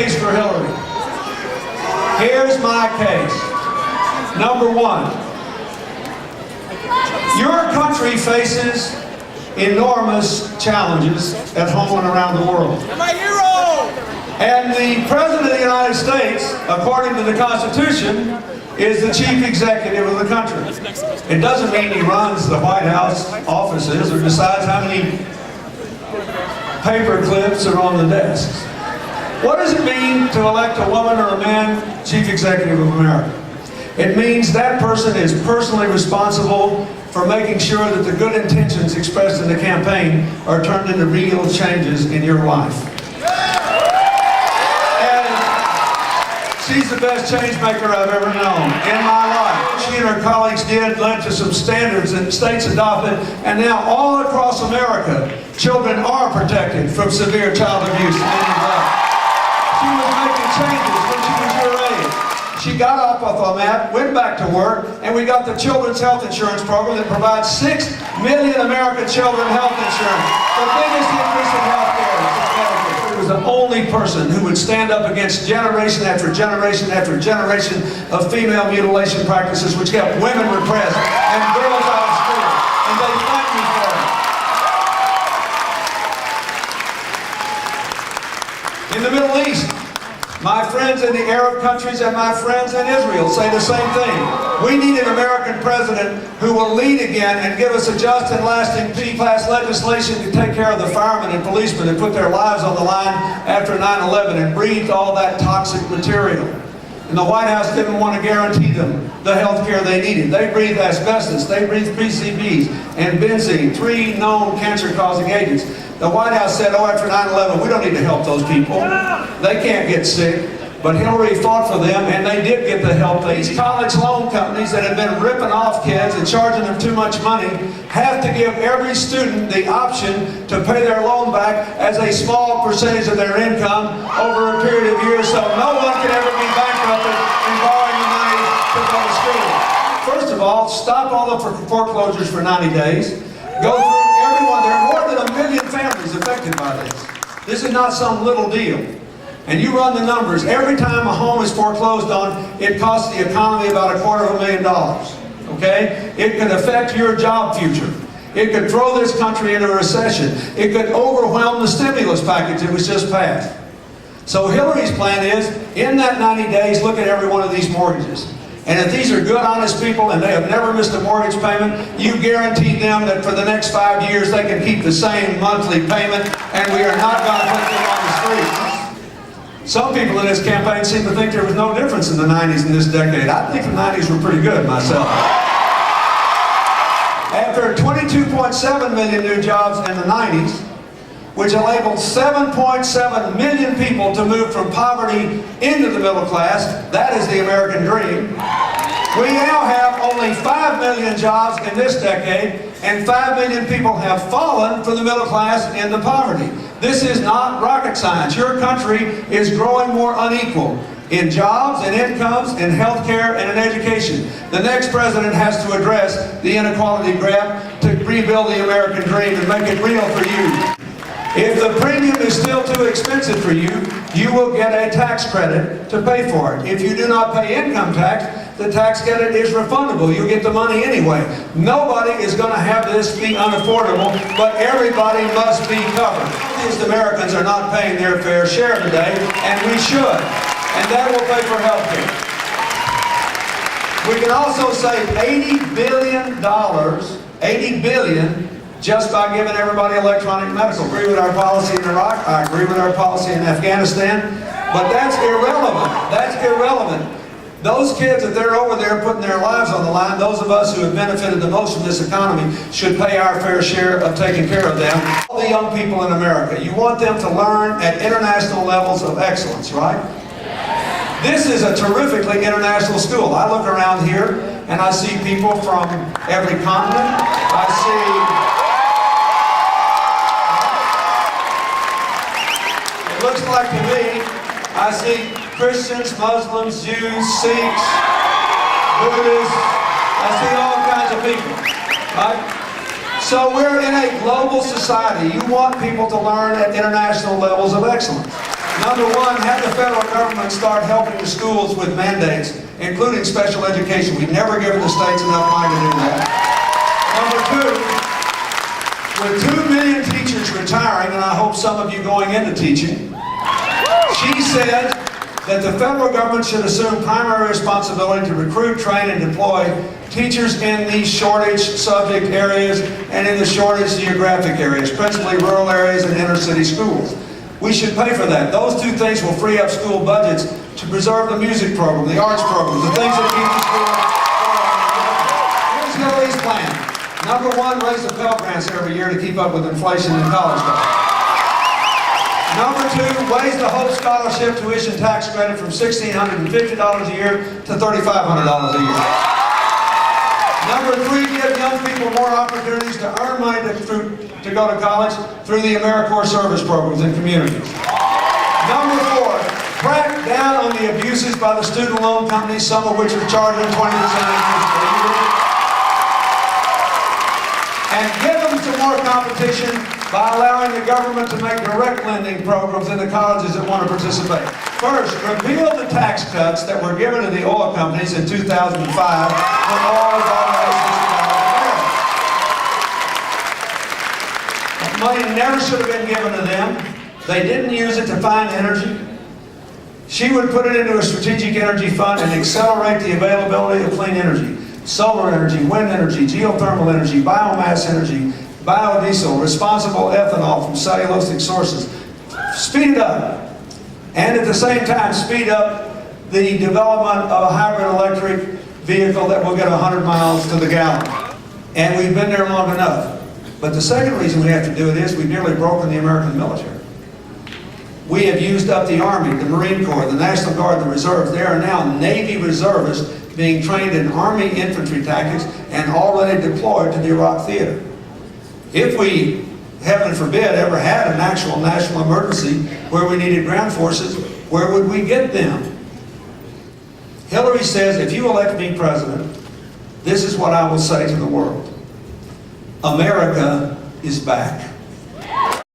case for Hillary. Here's my case. Number one, your country faces enormous challenges at home and around the world. My hero! And the President of the United States, according to the Constitution, is the chief executive of the country. It doesn't mean he runs the White House offices or decides how many paper clips are on the desks. What does it mean to elect a woman or a man chief executive of America? It means that person is personally responsible for making sure that the good intentions expressed in the campaign are turned into real changes in your life. And she's the best change maker I've ever known in my life. She and her colleagues led to some standards that states adopted, and now all across America, children are protected from severe child abuse and neglect. She was making changes when she was your age. She got off of that, went back to work, and we got the Children's Health Insurance Program that provides 6 million American children health insurance. The biggest increase in health care. She was the only person who would stand up against generation after generation after generation of female mutilation practices which kept women repressed and girls out of school. And they thank me for it. In the Middle East, my friends in the Arab countries and my friends in Israel say the same thing. We need an American president who will lead again and give us a just and lasting peace, pass legislation to take care of the firemen and policemen that put their lives on the line after 9/11 and breathed all that toxic material. And the White House didn't want to guarantee them the health care they needed. They breathed asbestos, they breathed PCBs and benzene, 3 known cancer-causing agents. The White House said, oh, after 9/11, we don't need to help those people. They can't get sick. But Hillary fought for them, and they did get the help. These college loan companies that have been ripping off kids and charging them too much money have to give every student the option to pay their loan back as a small percentage of their income over a period of years, so no one can ever be bankrupted in borrowing the money to go to school. First of all, stop all the foreclosures for 90 days. Go through everyone. There are more than 1 million families affected by this. This is not some little deal. And you run the numbers. Every time a home is foreclosed on, it costs the economy about $250,000. Okay? It could affect your job future. It could throw this country into a recession. It could overwhelm the stimulus package that was just passed. So Hillary's plan is, in that 90 days, look at every one of these mortgages. And if these are good, honest people and they have never missed a mortgage payment, you guarantee them that for the next 5 years they can keep the same monthly payment, and we are not going to put them on the street. Some people in this campaign seem to think there was no difference in the 90s and this decade. I think the 90s were pretty good myself. After 22.7 million new jobs in the 90s, which enabled 7.7 million people to move from poverty into the middle class, that is the American dream. We now have only 5 million jobs in this decade, and 5 million people have fallen from the middle class into poverty. This is not rocket science. Your country is growing more unequal in jobs, in incomes, in health care, and in education. The next president has to address the inequality gap to rebuild the American dream and make it real for you. If the premium is still too expensive for you, you will get a tax credit to pay for it. If you do not pay income tax, the tax credit is refundable. You get the money anyway. Nobody is going to have this be unaffordable, but everybody must be covered. These Americans are not paying their fair share today, and we should. And that will pay for health care. We can also save $80 billion, $80 billion, just by giving everybody electronic medical. I agree with our policy in Iraq. I agree with our policy in Afghanistan. But that's irrelevant. That's irrelevant. Those kids that they're over there putting their lives on the line, those of us who have benefited the most from this economy should pay our fair share of taking care of them. All the young people in America, you want them to learn at international levels of excellence, right? This is a terrifically international school. I look around here and I see people from every continent. I see, it looks like to me, I see Christians, Muslims, Jews, Sikhs, Buddhists. I see all kinds of people. Right? So we're in a global society. You want people to learn at international levels of excellence. Number one, have the federal government start helping the schools with mandates, including special education. We've never given the states enough money to do that. Number two, with 2 million teachers retiring, and I hope some of you going into teaching, she said that the federal government should assume primary responsibility to recruit, train, and deploy teachers in these shortage subject areas and in the shortage geographic areas, principally rural areas and inner city schools. We should pay for that. Those two things will free up school budgets to preserve the music program, the arts program, the things that keep the school going. Here's Hillary's plan. Number one, raise the Pell Grants every year to keep up with inflation and college costs. Number two, raise the Hope Scholarship tuition tax credit from $1,650 a year to $3,500 a year. Number three, give young people more opportunities to earn money to go to college through the AmeriCorps service programs in communities. Number four, crack down on the abuses by the student loan companies, some of which are charging 20% interest per year. And give them some more competition by allowing the government to make direct lending programs in the colleges that want to participate. First, repeal the tax cuts that were given to the oil companies in 2005 when oil dominated America. Money never should have been given to them. They didn't use it to find energy. She would put it into a strategic energy fund and accelerate the availability of clean energy. Solar energy, wind energy, geothermal energy, biomass energy, biodiesel, responsible ethanol from cellulosic sources. Speed it up. And at the same time, speed up the development of a hybrid electric vehicle that will get 100 miles to the gallon. And we've been there long enough. But the second reason we have to do it is we've nearly broken the American military. We have used up the Army, the Marine Corps, the National Guard, the Reserves. There are now Navy reservists being trained in Army infantry tactics and already deployed to the Iraq theater. If we, heaven forbid, ever had an actual national emergency where we needed ground forces, where would we get them? Hillary says, if you elect me president, this is what I will say to the world. America is back.